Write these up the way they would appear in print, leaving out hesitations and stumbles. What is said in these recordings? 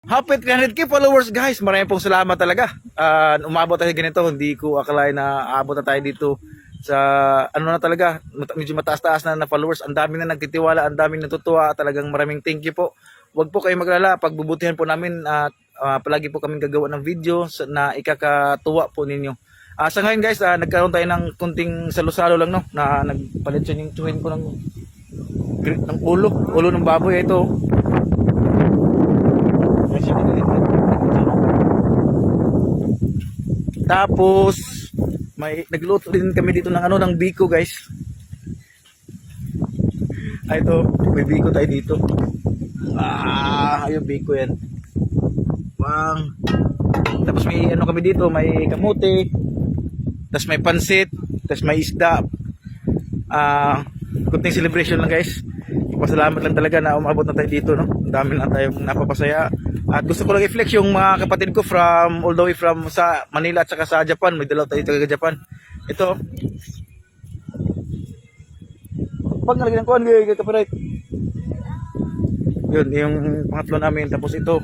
Happy 300k followers guys. Maraming pong salamat talaga. Umabot tayo ganito. Hindi ko akalain na aabot na tayo dito sa ano na talaga. Medyo mataas-taas na followers. Ang dami na nagtitiwala, ang dami natutuwa. Talagang maraming thank you po. Huwag po kayo maglala. Pagbubutihan po namin at palagi po kaming gagawa ng video na ikakatuwa po ninyo. Sa ngayon guys, nagkaroon tayo ng kunting salo-salo lang no na nagpalit siya yung tuwin ko ng ulo ng baboy ito. Tapos may nagluto din kami dito ng ano ng biko guys. Ito, may biko tayo dito. Ayun biko yan. Bang. Tapos may ano kami dito, may kamote. Tapos may pansit, tapos may isda. Kunting celebration lang guys. Pasalamat lang talaga na umabot na tayo dito no. Ang dami na tayong napapasaya. At gusto ko lang i-flex yung mga kapatid ko from all the way from sa Manila at saka sa Japan. May dalaw tayo taga Japan. Ito. Pag nalagyan ng kuhan kay copyright. Yun, yung pangatlo namin. Tapos ito.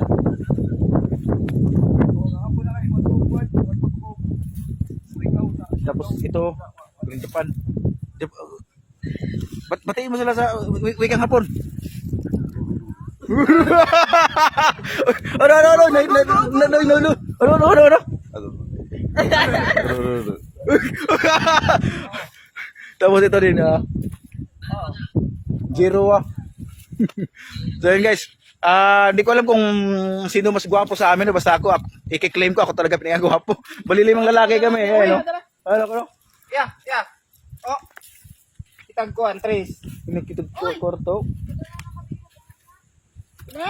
Tapos ito. Green Japan. Batiin mo sila sa wikang hapon. Tapos ito din Zero So yun guys, hindi ko alam kung sino mas gwapo sa amin, basta ako, i-claim ko ako talaga pinakagwapo. Balilimang lalaki kami ano ko. Yeah. Oh. Kitag ko, Andres. Pinakitag ko korto. No,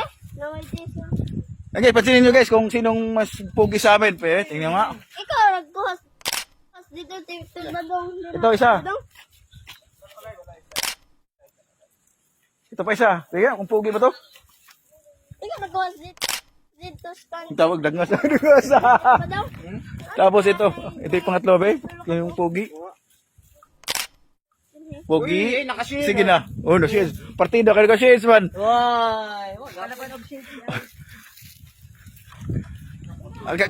Okay, pansinin nyo guys kung sinong mas pugi sa amin. Tingnan nga. ikaw nagkuhas dito badong. Ito isa. Ito pa isa. Tingnan kung pugi ba to. Ikaw nagkuhas dito stand. Ang tawag dagnas. Badong. Tapos ito yung pangatlo ba yung pugi. Pugi. Uy, nakashare. Sige na. Oh, no, shades. Partida ka shades man. Why? Wala pa nag-share.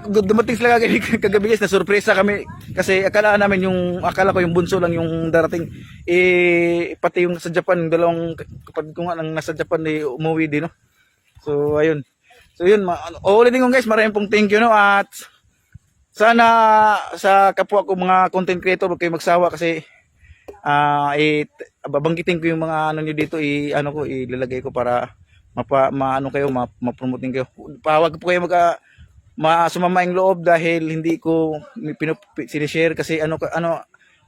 Dumating sila kagabi guys, na sorpresa kami kasi akala ko yung bunso lang yung darating, pati yung sa Japan, dalawang kapatid ko nga nang nasa Japan umuwi din no. So ayun, yun ulitin ko guys, maraming pong thank you no, at sana sa kapwa ko mga content creator huwag kayo magsawa kasi babanggitin ko yung mga ano nyo dito, ilalagay ko para ma-promote kayo. Pawag po kayo sumama yung loob dahil hindi ko sinishare kasi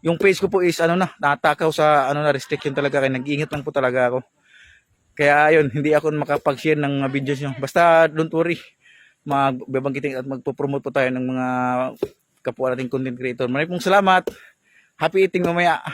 yung page ko po is natakaw sa restriction talaga, kaya nag-iingat lang po talaga ako. Kaya ayun, hindi ako makapag-share ng videos nyo. Basta don't worry, magbabanggitin at magpo-promote po tayo ng mga kapwa nating content creator. Maraming pong salamat. Happy eating mamaya.